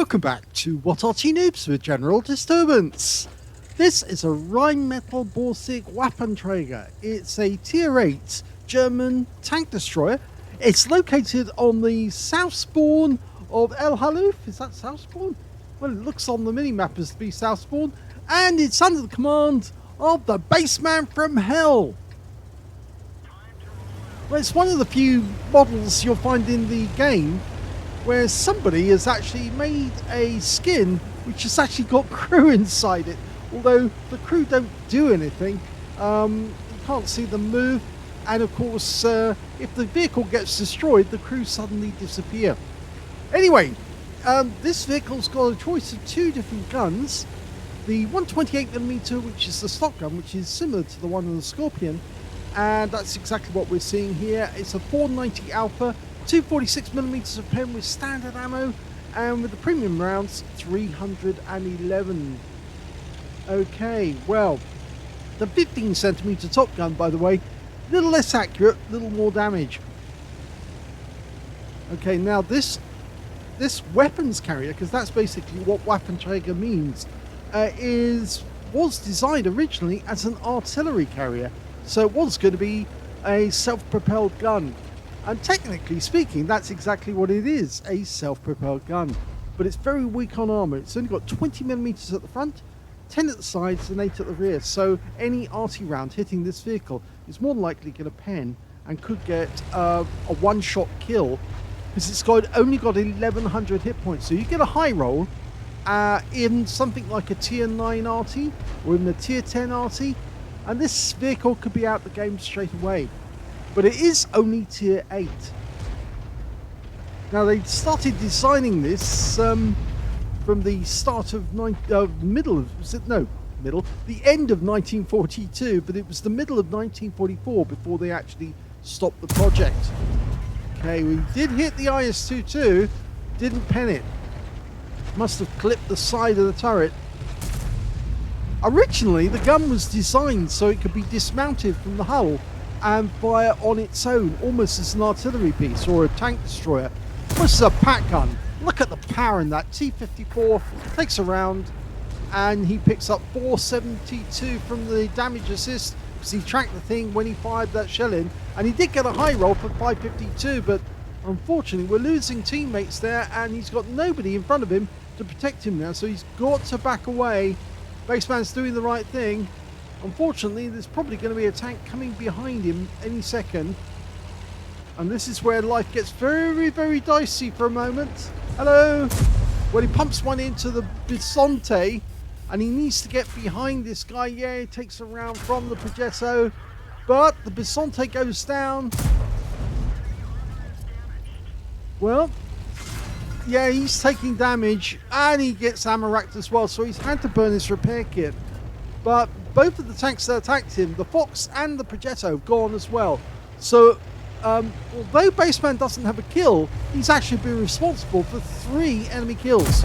Welcome back to What Arty Noobs with General Disturbance. This is a Rhm Borsig Waffentrager. It's a Tier 8 German tank destroyer. It's located on the south spawn of Halluf. Is that south spawn? Well, it looks on the minimap as to be south spawn. And it's under the command of the BassmanFromHell. Well, it's one of the few models you'll find in the game where somebody has actually made a skin which has actually got crew inside it. Although the crew don't do anything, you can't see them move, and of course if the vehicle gets destroyed, the crew suddenly disappear. Anyway, this vehicle's got a choice of two different guns. The 128mm, which is the stock gun, which is similar to the one on the Scorpion, and that's exactly what we're seeing here. It's a 490 Alpha, 246mm of pen with standard ammo, and with the premium rounds 311. Okay, well, the 15cm top gun, by the way, a little less accurate, a little more damage. Okay, now this weapons carrier, because that's basically what Waffentrager means, was designed originally as an artillery carrier, so it was going to be a self-propelled gun. And technically speaking, that's exactly what it is, a self-propelled gun. But it's very weak on armour. It's only got 20mm at the front, 10 at the sides and 8 at the rear. So any arty round hitting this vehicle is more than likely going to pen and could get a one-shot kill, because it's only got 1100 hit points. So you get a high roll in something like a tier 9 arty or even a tier 10 arty, and this vehicle could be out the game straight away. But it is only tier 8. Now, they started designing this from the start of the end of 1942, but it was the middle of 1944 before they actually stopped the project. Okay, we did hit the IS-22, didn't pen it. Must have clipped the side of the turret. Originally, the gun was designed so it could be dismounted from the hull and fire on its own, almost as an artillery piece or a tank destroyer. This is a pack gun. Look at the power in that. T-54 takes a round, and he picks up 472 from the damage assist, because he tracked the thing when he fired that shell in, and he did get a high roll for 552, but unfortunately we're losing teammates there, and he's got nobody in front of him to protect him now, so he's got to back away. Baseman's doing the right thing. Unfortunately, there's probably going to be a tank coming behind him any second. And this is where life gets very, very dicey for a moment. Hello! Well, he pumps one into the Bisonte, and he needs to get behind this guy. Yeah, he takes a round from the Progetto, but the Bisonte goes down. Well, yeah, he's taking damage, and he gets ammo racked as well, so he's had to burn his repair kit. But both of the tanks that attacked him, the Fox and the Progetto, have gone as well. So, although Baseman doesn't have a kill, he's actually been responsible for 3 enemy kills.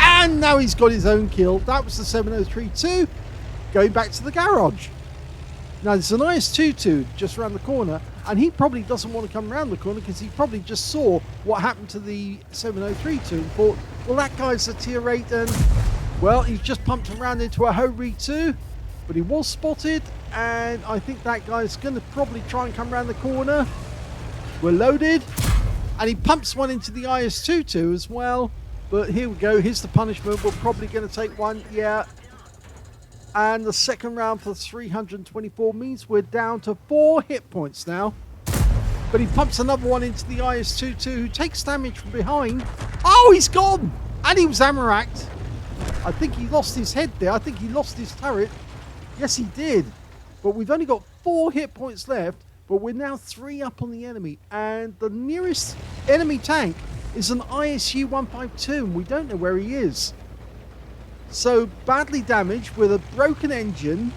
And now he's got his own kill. That was the 703-2, going back to the garage. Now, there's an IS-22 just around the corner, and he probably doesn't want to come around the corner because he probably just saw what happened to the 703-2 and thought, well, that guy's a tier 8 and... Well, he's just pumped around into a Hori 2, but he was spotted, and I think that guy's going to probably try and come around the corner. We're loaded, and he pumps one into the IS-22 as well, but here we go. Here's the punishment. We're probably going to take one, yeah. And the second round for 324 means we're down to 4 hit points now. But he pumps another one into the IS-22, who takes damage from behind. Oh, he's gone! And he was ammo-racked. I think he lost his head there. I think he lost his turret. Yes, he did. But we've only got 4 hit points left, but we're now 3 up on the enemy. And the nearest enemy tank is an ISU-152, and we don't know where he is. So, badly damaged with a broken engine.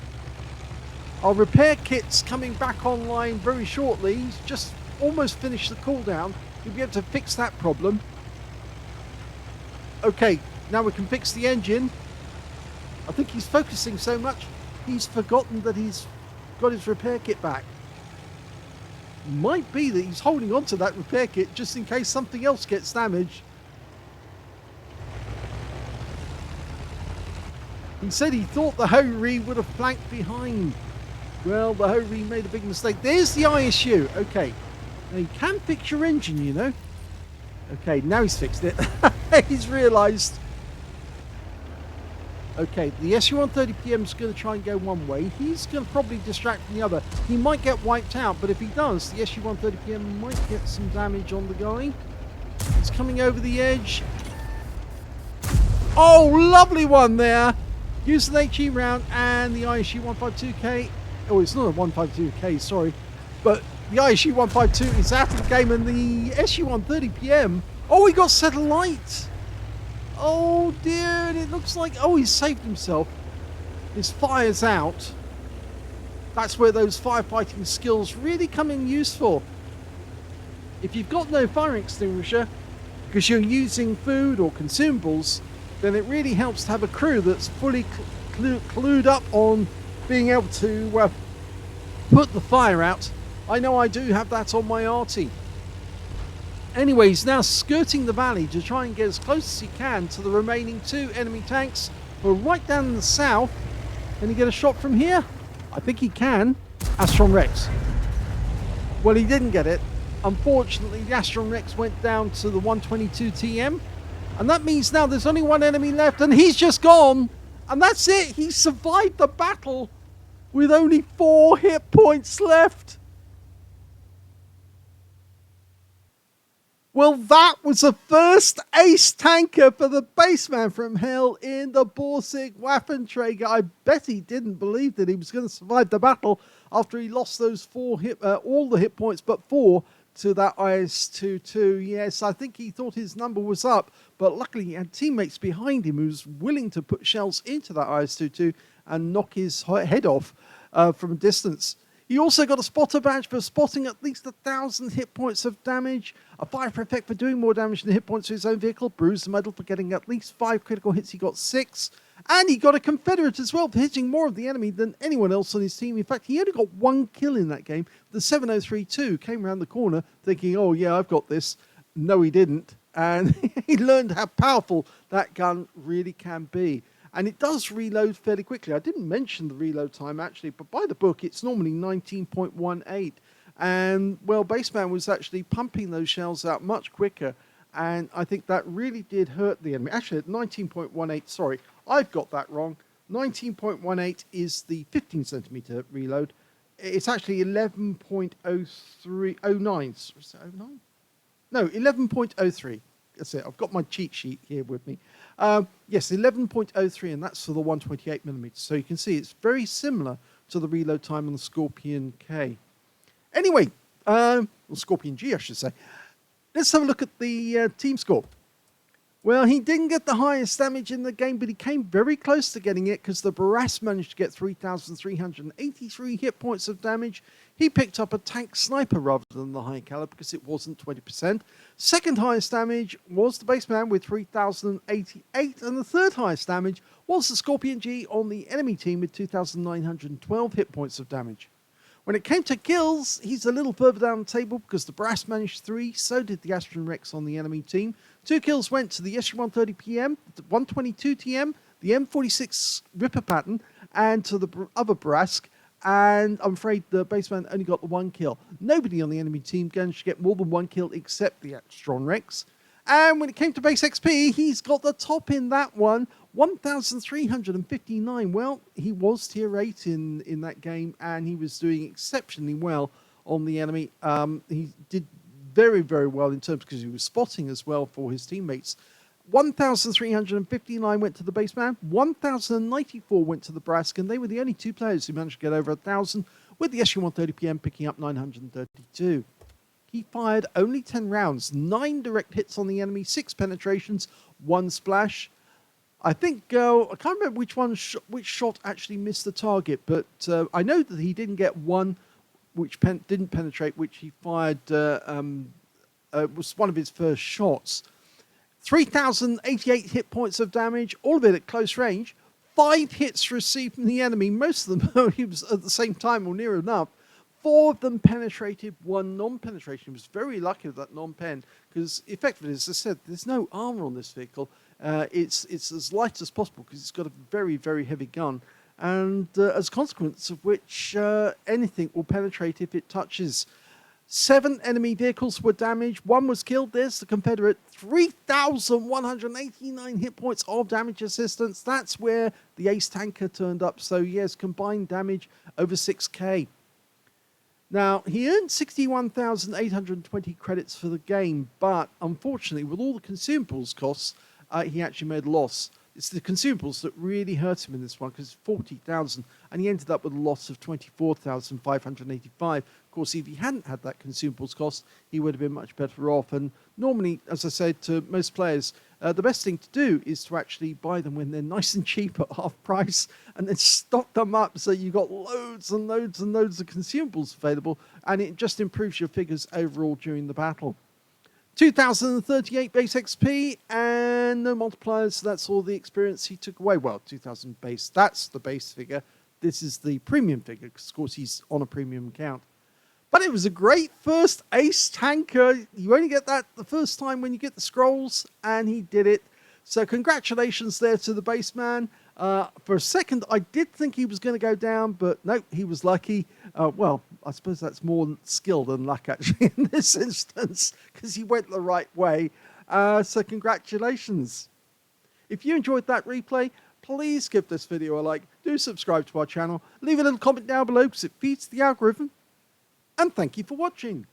Our repair kit's coming back online very shortly. He's just almost finished the cooldown. He'll be able to fix that problem. Okay. Now we can fix the engine. I think he's focusing so much, he's forgotten that he's got his repair kit back. Might be that he's holding on to that repair kit just in case something else gets damaged. He said he thought the Hori would have flanked behind. Well, the Hori made a big mistake. There's the ISU. Okay. Now you can fix your engine, you know. Okay, now he's fixed it. He's realised. Okay, the SU-130PM is going to try and go one way. He's going to probably distract from the other. He might get wiped out, but if he does, the SU-130PM might get some damage on the guy. He's coming over the edge. Oh, lovely one there. Use an HE round and the ISU 152K. Oh, it's not a 152K, sorry. But the ISU 152 is out of the game, and the SU 130PM. Oh, he got set alight. Oh, dear. It looks like. Oh, he's saved himself. His fire's out. That's where those firefighting skills really come in useful. If you've got no fire extinguisher because you're using food or consumables, then it really helps to have a crew that's fully clued up on being able to put the fire out. I know I do have that on my Arty. Anyway, he's now skirting the valley to try and get as close as he can to the remaining two enemy tanks who are right down in the south. Can he get a shot from here? I think he can. Astron Rex. Well, he didn't get it. Unfortunately, the Astron Rex went down to the 122 TM. And that means now there's only one enemy left, and he's just gone. And that's it. He survived the battle with only 4 hit points left. Well, that was the first ace tanker for the Bassman from Hell in the Borsig Waffentrager. I bet he didn't believe that he was going to survive the battle after he lost those all the hit points but 4 to that IS-22. Yes, I think he thought his number was up, but luckily he had teammates behind him who was willing to put shells into that IS-22 and knock his head off from a distance. He also got a spotter badge for spotting at least 1,000 hit points of damage, a fire effect for doing more damage than hit points to his own vehicle, bruised medal for getting at least 5 critical hits. He got 6, and he got a Confederate as well for hitting more of the enemy than anyone else on his team. In fact, he only got 1 kill in that game. The 7032 came around the corner thinking, oh yeah, I've got this. No, he didn't. And he learned how powerful that gun really can be. And it does reload fairly quickly. I didn't mention the reload time, actually, but by the book, it's normally 19.18. And, well, Bassman was actually pumping those shells out much quicker. And I think that really did hurt the enemy. Actually, at 19.18, sorry, I've got that wrong. 19.18 is the 15 centimeter reload. It's actually 11.09. Is it 09? No, 11.03. That's it. I've got my cheat sheet here with me. Yes, 11.03, and that's for the 128mm. So you can see it's very similar to the reload time on the Scorpion K. Anyway, or Scorpion G, I should say. Let's have a look at the team score. Well, he didn't get the highest damage in the game, but he came very close to getting it because the Barras managed to get 3,383 hit points of damage. He picked up a tank sniper rather than the high caliber because it wasn't 20%. Second highest damage was the Bassman with 3,088, and the third highest damage was the Scorpion G on the enemy team with 2,912 hit points of damage. When it came to kills, he's a little further down the table because the Brass managed 3, so did the Astron Rex on the enemy team. 2 kills went to the SU-130PM, the 122TM, the M46 Ripper pattern, and to the other Brask. And I'm afraid the Bassman only got the 1 kill. Nobody on the enemy team managed to get more than 1 kill except the Astron Rex. And when it came to base XP, he's got the top in that one, 1,359. Well, he was tier 8 in that game, and he was doing exceptionally well on the enemy. He did very, very well in terms because he was spotting as well for his teammates. 1,359 went to the Bassman, 1,094 went to the Brask, and they were the only 2 players who managed to get over 1,000, with the SU-130PM picking up 932. He fired only 10 rounds, 9 direct hits on the enemy, 6 penetrations, 1 splash. I think, I can't remember which shot actually missed the target, but I know that he didn't get one which didn't penetrate, which he fired, was one of his first shots. 3,088 hit points of damage, all of it at close range. 5 hits received from the enemy, most of them he was at the same time or near enough. 4 of them penetrated, 1 non-penetration. He was very lucky with that non-pen because effectively, as I said, there's no armor on this vehicle. It's as light as possible because it's got a very, very heavy gun. And as a consequence of which anything will penetrate if it touches. 7 enemy vehicles were damaged. 1 was killed. There's the Confederate. 3,189 hit points of damage assistance. That's where the ace tanker turned up. So yes, combined damage over 6k. Now, he earned 61,820 credits for the game, but unfortunately, with all the consumables costs, he actually made a loss. It's the consumables that really hurt him in this one, because 40,000, and he ended up with a loss of 24,585. Of course, if he hadn't had that consumables cost, he would have been much better off. And normally, as I said to most players, the best thing to do is to actually buy them when they're nice and cheap at half price, and then stock them up so you've got loads and loads and loads of consumables available, and it just improves your figures overall during the battle. 2,038 base XP and no multipliers, so that's all the experience he took away. Well, 2,000 base, that's the base figure. This is the premium figure, because of course he's on a premium account. But it was a great first ace tanker. You only get that the first time when you get the scrolls, and he did it. So congratulations there to the baseman. For a second, I did think he was going to go down, but no, he was lucky. Well, I suppose that's more skill than luck, actually, in this instance, because he went the right way. So congratulations. If you enjoyed that replay, please give this video a like. Do subscribe to our channel. Leave a little comment down below, because it feeds the algorithm. And thank you for watching.